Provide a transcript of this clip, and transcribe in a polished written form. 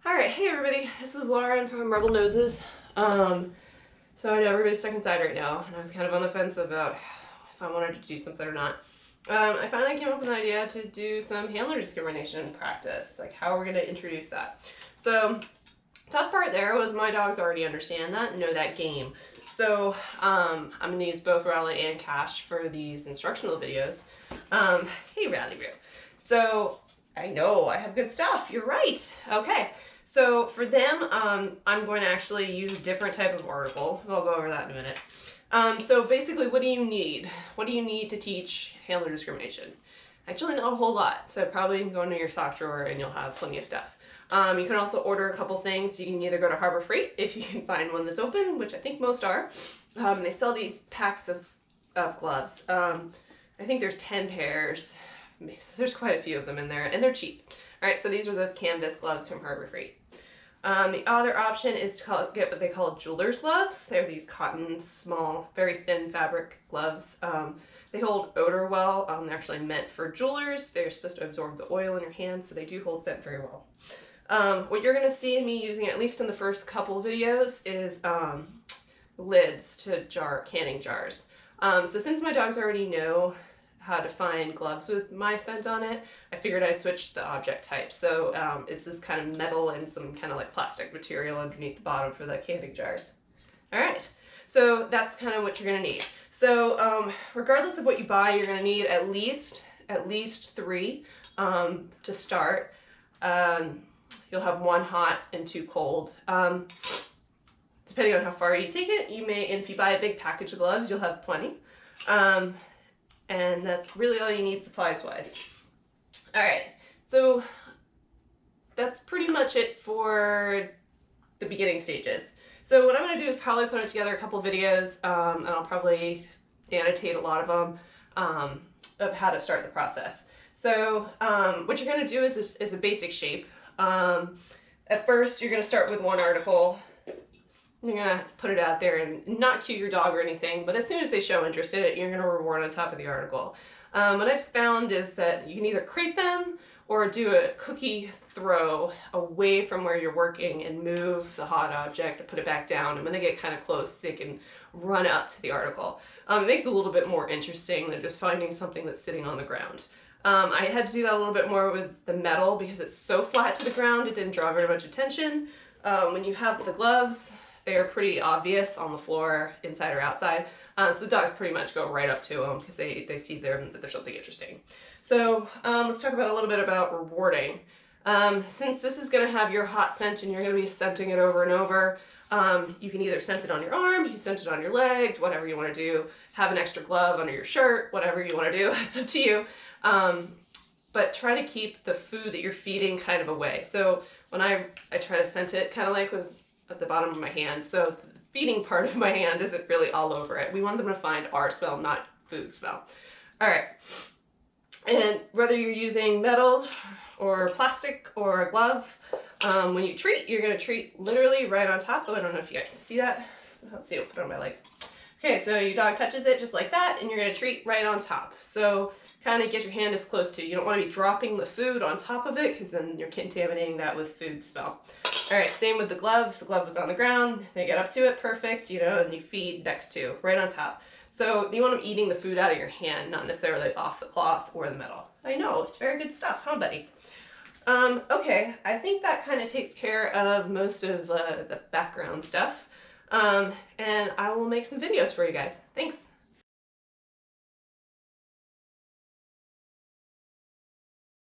Alright, hey everybody, this is Lauren from RebeLL Noses. So I know everybody's stuck inside right now, and I was kind of on the fence about if I wanted to do something or not. I finally came up with an idea to do some handler discrimination practice, like how we're going to introduce that. So, tough part there was my dogs already understand that and know that game. So, I'm going to use both Rally and Cash for these instructional videos. Hey Rally Roo. So, I know, I have good stuff, you're right. Okay. So for them, I'm going to actually use a different type of article. I'll go over that in a minute. So basically, what do you need? What do you need to teach handler discrimination? Actually, not a whole lot. So probably go into your sock drawer and you'll have plenty of stuff. You can also order a couple things. You can either go to Harbor Freight if you can find one that's open, which I think most are. They sell these packs of gloves. I think there's 10 pairs. So there's quite a few of them in there, and they're cheap. All right, so these are those canvas gloves from Harbor Freight. The other option is to get what they call jeweler's gloves. They're these cotton, small, very thin fabric gloves. They hold odor well. They're actually meant for jewelers. They're supposed to absorb the oil in your hand, so they do hold scent very well. What you're going to see me using, at least in the first couple videos, is lids to canning jars. So since my dogs already know how to find gloves with my scent on it, I figured I'd switch the object type. So it's this kind of metal and some kind of like plastic material underneath the bottom for the canning jars. All right, so that's kind of what you're gonna need. So regardless of what you buy, you're gonna need at least 3 to start. You'll have 1 hot and 2 cold. Depending on how far you take it, you may, if you buy a big package of gloves, you'll have plenty. And that's really all you need supplies-wise. All right, so that's pretty much it for the beginning stages. So what I'm going to do is probably put together a couple videos, and I'll probably annotate a lot of them of how to start the process. So what you're going to do is a basic shape. At first, you're going to start with one article. You're going to have to put it out there and not cue your dog or anything, but as soon as they show interest in it, you're going to reward on top of the article. What I've found is that you can either crate them or do a cookie throw away from where you're working and move the hot object and put it back down, and when they get kind of close, they can run up to the article. It makes it a little bit more interesting than just finding something that's sitting on the ground. I had to do that a little bit more with the metal because it's so flat to the ground, it didn't draw very much attention. When you have the gloves, they are pretty obvious on the floor, inside or outside. So the dogs pretty much go right up to them because they see that there's something interesting. So let's talk about a little bit about rewarding. Since this is going to have your hot scent and you're going to be scenting it over and over, you can either scent it on your arm, you can scent it on your leg, whatever you want to do. Have an extra glove under your shirt, whatever you want to do. It's up to you. But try to keep the food that you're feeding kind of away. So when I try to scent it kind of like at the bottom of my hand, so the feeding part of my hand isn't really all over it. We want them to find our smell, not food smell. All right, and whether you're using metal or plastic or a glove, when you treat, you're going to treat literally right on top. Oh, I don't know if you guys can see that. Let's see, I'll put it on my leg. Okay, so your dog touches it just like that, and you're going to treat right on top. So kind of get your hand as close to. You don't want to be dropping the food on top of it because then you're contaminating that with food smell. All right, same with the glove. The glove was on the ground. They get up to it, perfect, you know, and you feed next to, right on top. So you want them eating the food out of your hand, not necessarily off the cloth or the metal. I know, it's very good stuff, huh, buddy? Okay, I think that kind of takes care of most of the background stuff. And I will make some videos for you guys. Thanks.